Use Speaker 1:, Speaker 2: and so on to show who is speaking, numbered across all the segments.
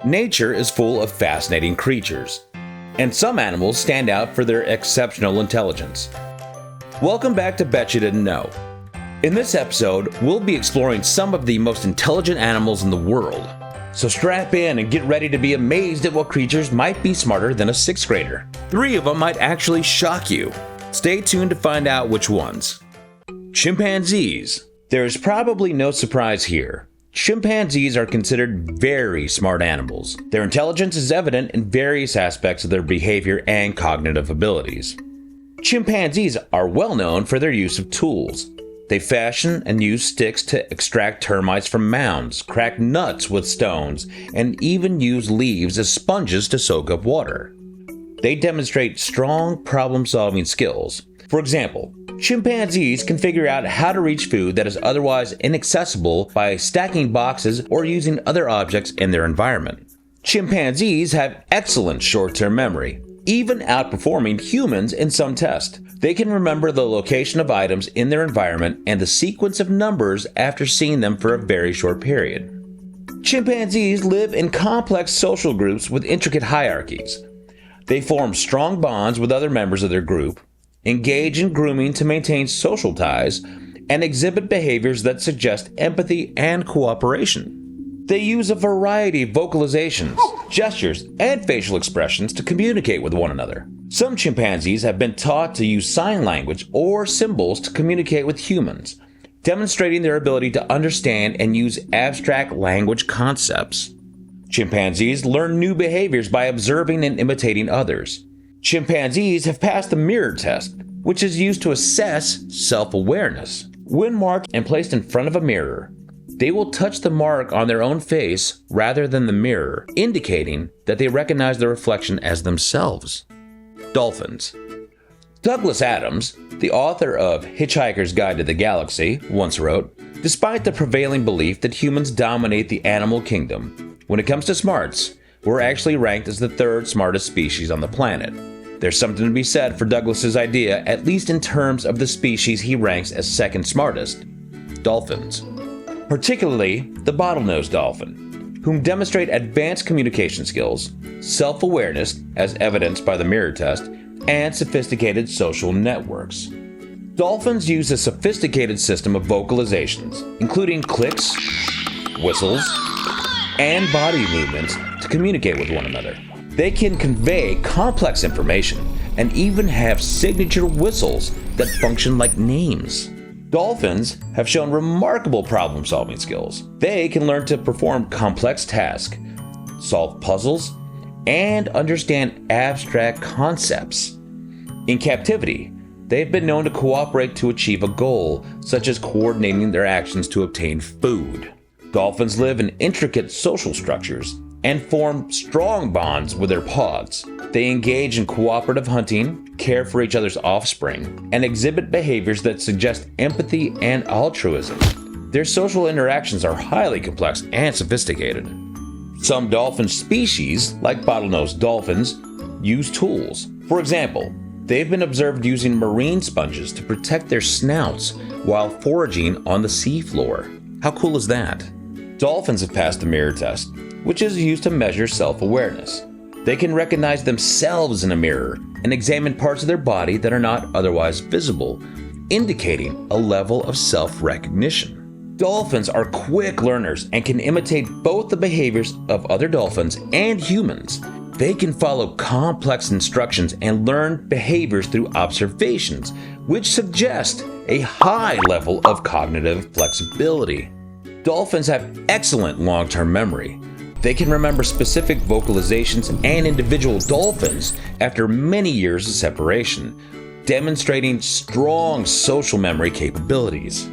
Speaker 1: Nature is full of fascinating creatures, and some animals stand out for their exceptional intelligence. Welcome back to Betcha Didn't Know. In this episode, we'll be exploring some of the most intelligent animals in the world. So strap in and get ready to be amazed at what creatures might be smarter than a 6th grader. 3 of them might actually shock you. Stay tuned to find out which ones. Chimpanzees. There is probably no surprise here. Chimpanzees are considered very smart animals. Their intelligence is evident in various aspects of their behavior and cognitive abilities. Chimpanzees are well known for their use of tools. They fashion and use sticks to extract termites from mounds, crack nuts with stones, and even use leaves as sponges to soak up water. They demonstrate strong problem-solving skills. For example, chimpanzees can figure out how to reach food that is otherwise inaccessible by stacking boxes or using other objects in their environment. Chimpanzees have excellent short-term memory, even outperforming humans in some tests. They can remember the location of items in their environment and the sequence of numbers after seeing them for a very short period. Chimpanzees live in complex social groups with intricate hierarchies. They form strong bonds with other members of their group, engage in grooming to maintain social ties, and exhibit behaviors that suggest empathy and cooperation. They use a variety of vocalizations, gestures, and facial expressions to communicate with one another. Some chimpanzees have been taught to use sign language or symbols to communicate with humans, demonstrating their ability to understand and use abstract language concepts. Chimpanzees learn new behaviors by observing and imitating others. Chimpanzees have passed the mirror test, which is used to assess self-awareness. When marked and placed in front of a mirror, they will touch the mark on their own face rather than the mirror, indicating that they recognize the reflection as themselves. Dolphins. Douglas Adams, the author of Hitchhiker's Guide to the Galaxy, once wrote, "Despite the prevailing belief that humans dominate the animal kingdom, when it comes to smarts, we're actually ranked as the 3rd smartest species on the planet." There's something to be said for Douglas's idea, at least in terms of the species he ranks as 2nd smartest, dolphins. Particularly the bottlenose dolphin, whom demonstrate advanced communication skills, self-awareness as evidenced by the mirror test, and sophisticated social networks. Dolphins use a sophisticated system of vocalizations, including clicks, whistles, and body movements to communicate with one another. They can convey complex information and even have signature whistles that function like names. Dolphins have shown remarkable problem-solving skills. They can learn to perform complex tasks, solve puzzles, and understand abstract concepts. In captivity, they've been known to cooperate to achieve a goal, such as coordinating their actions to obtain food. Dolphins live in intricate social structures and form strong bonds with their pods. They engage in cooperative hunting, care for each other's offspring, and exhibit behaviors that suggest empathy and altruism. Their social interactions are highly complex and sophisticated. Some dolphin species, like bottlenose dolphins, use tools. For example, they've been observed using marine sponges to protect their snouts while foraging on the seafloor. How cool is that? Dolphins have passed the mirror test, which is used to measure self-awareness. They can recognize themselves in a mirror and examine parts of their body that are not otherwise visible, indicating a level of self-recognition. Dolphins are quick learners and can imitate both the behaviors of other dolphins and humans. They can follow complex instructions and learn behaviors through observations, which suggest a high level of cognitive flexibility. Dolphins have excellent long-term memory. They can remember specific vocalizations and individual dolphins after many years of separation, demonstrating strong social memory capabilities.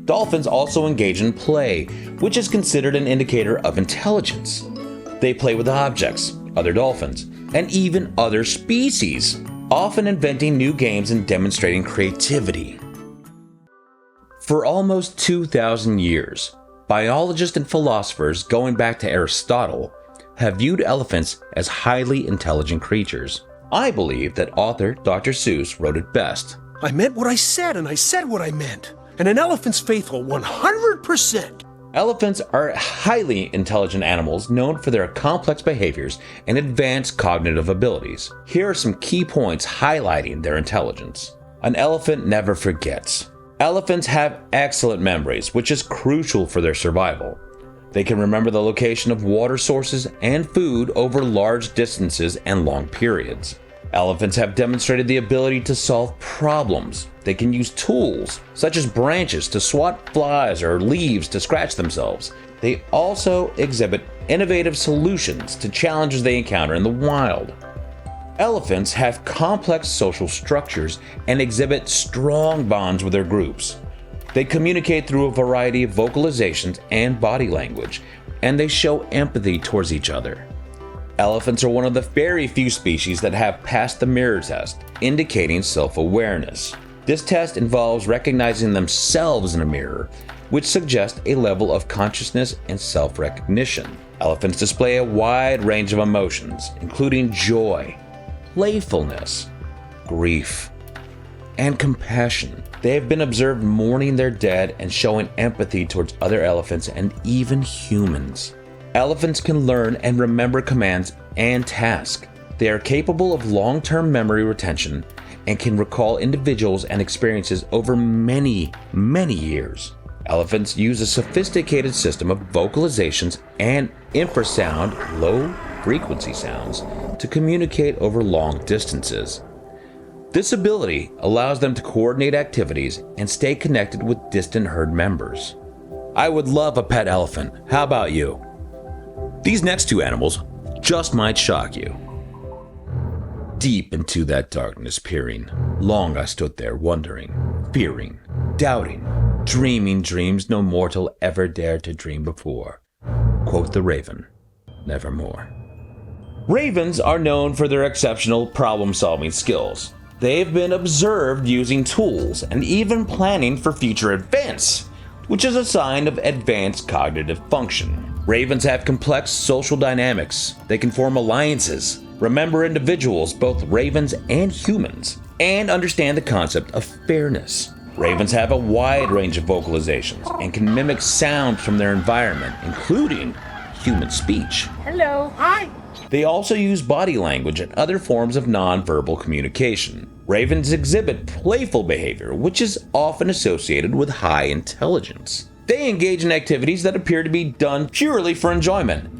Speaker 1: Dolphins also engage in play, which is considered an indicator of intelligence. They play with objects, other dolphins, and even other species, often inventing new games and demonstrating creativity. For almost 2,000 years, biologists and philosophers, going back to Aristotle, have viewed elephants as highly intelligent creatures. I believe that author Dr. Seuss wrote it best.
Speaker 2: I meant what I said, and I said what I meant. And an elephant's faithful 100%.
Speaker 1: Elephants are highly intelligent animals known for their complex behaviors and advanced cognitive abilities. Here are some key points highlighting their intelligence. An elephant never forgets. Elephants have excellent memories, which is crucial for their survival. They can remember the location of water sources and food over large distances and long periods. Elephants have demonstrated the ability to solve problems. They can use tools, such as branches, to swat flies or leaves to scratch themselves. They also exhibit innovative solutions to challenges they encounter in the wild. Elephants have complex social structures and exhibit strong bonds with their groups. They communicate through a variety of vocalizations and body language, and they show empathy towards each other. Elephants are one of the very few species that have passed the mirror test, indicating self-awareness. This test involves recognizing themselves in a mirror, which suggests a level of consciousness and self-recognition. Elephants display a wide range of emotions, including joy, playfulness, grief, and compassion. They have been observed mourning their dead and showing empathy towards other elephants and even humans. Elephants can learn and remember commands and tasks. They are capable of long-term memory retention and can recall individuals and experiences over many years. Elephants use a sophisticated system of vocalizations and infrasound, low-frequency sounds, to communicate over long distances. This ability allows them to coordinate activities and stay connected with distant herd members. I would love a pet elephant. How about you? These next two animals just might shock you. Deep into that darkness peering, long I stood there wondering, fearing, doubting, dreaming dreams no mortal ever dared to dream before. Quoth the raven, nevermore. Ravens are known for their exceptional problem-solving skills. They've been observed using tools and even planning for future events, which is a sign of advanced cognitive function. Ravens have complex social dynamics. They can form alliances, remember individuals, both ravens and humans, and understand the concept of fairness. Ravens have a wide range of vocalizations and can mimic sounds from their environment, including human speech.
Speaker 2: Hello. Hi.
Speaker 1: They also use body language and other forms of nonverbal communication. Ravens exhibit playful behavior, which is often associated with high intelligence. They engage in activities that appear to be done purely for enjoyment,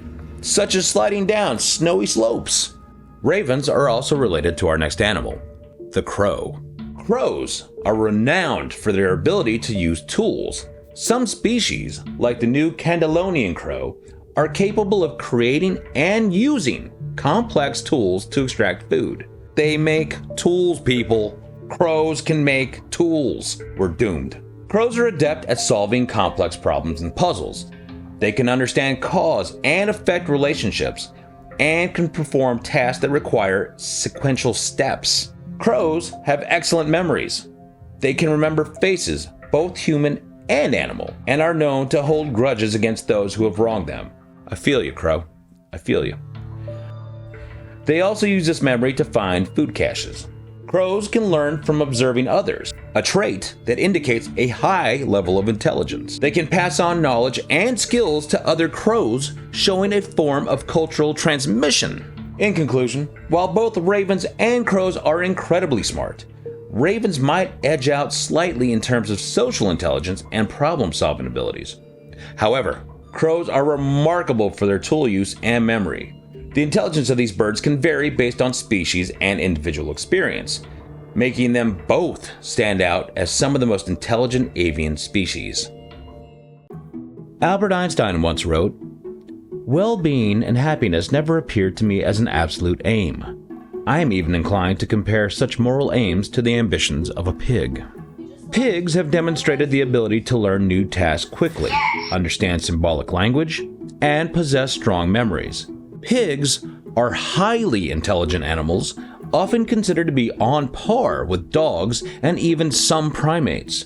Speaker 1: such as sliding down snowy slopes. Ravens are also related to our next animal, the crow. Crows are renowned for their ability to use tools. Some species, like the new Candalonian crow, are capable of creating and using complex tools to extract food. They make tools, people. Crows can make tools. We're doomed. Crows are adept at solving complex problems and puzzles. They can understand cause and effect relationships and can perform tasks that require sequential steps. Crows have excellent memories. They can remember faces, both human and animal, and are known to hold grudges against those who have wronged them. I feel you, Crow. I feel you. They also use this memory to find food caches. Crows can learn from observing others, a trait that indicates a high level of intelligence. They can pass on knowledge and skills to other crows, showing a form of cultural transmission. In conclusion, while both ravens and crows are incredibly smart, ravens might edge out slightly in terms of social intelligence and problem-solving abilities. However, crows are remarkable for their tool use and memory. The intelligence of these birds can vary based on species and individual experience, making them both stand out as some of the most intelligent avian species. Albert Einstein once wrote, "Well-being and happiness never appeared to me as an absolute aim. I am even inclined to compare such moral aims to the ambitions of a pig." Pigs have demonstrated the ability to learn new tasks quickly, understand symbolic language, and possess strong memories. Pigs are highly intelligent animals, often considered to be on par with dogs and even some primates.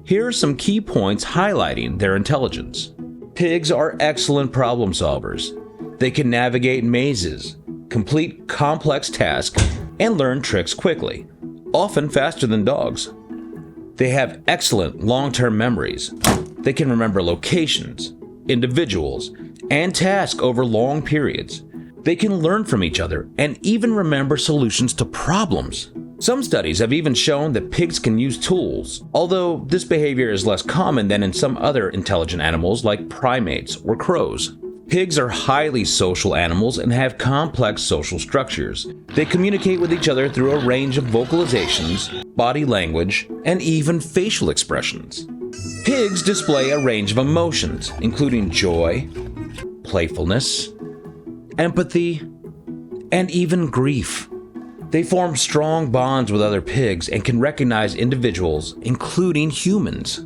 Speaker 1: Here are some key points highlighting their intelligence. Pigs are excellent problem solvers. They can navigate mazes, complete complex tasks, and learn tricks quickly, often faster than dogs. They have excellent long-term memories. They can remember locations, individuals, and tasks over long periods. They can learn from each other and even remember solutions to problems. Some studies have even shown that pigs can use tools, although this behavior is less common than in some other intelligent animals like primates or crows. Pigs are highly social animals and have complex social structures. They communicate with each other through a range of vocalizations, body language, and even facial expressions. Pigs display a range of emotions, including joy, playfulness, empathy, and even grief. They form strong bonds with other pigs and can recognize individuals, including humans.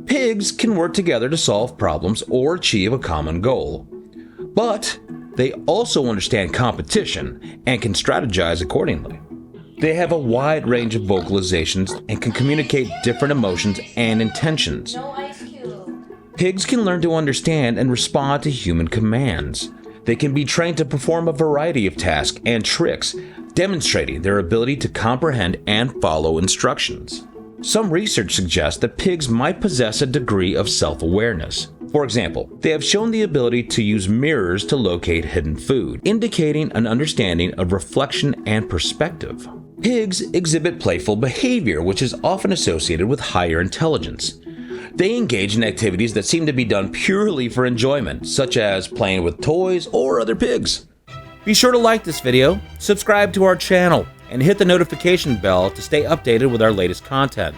Speaker 1: Pigs can work together to solve problems or achieve a common goal. But they also understand competition and can strategize accordingly. They have a wide range of vocalizations and can communicate different emotions and intentions.
Speaker 2: No ice cube.
Speaker 1: Pigs can learn to understand and respond to human commands. They can be trained to perform a variety of tasks and tricks, demonstrating their ability to comprehend and follow instructions. Some research suggests that pigs might possess a degree of self-awareness. For example, they have shown the ability to use mirrors to locate hidden food, indicating an understanding of reflection and perspective. Pigs exhibit playful behavior, which is often associated with higher intelligence. They engage in activities that seem to be done purely for enjoyment, such as playing with toys or other pigs. Be sure to like this video, subscribe to our channel, and hit the notification bell to stay updated with our latest content.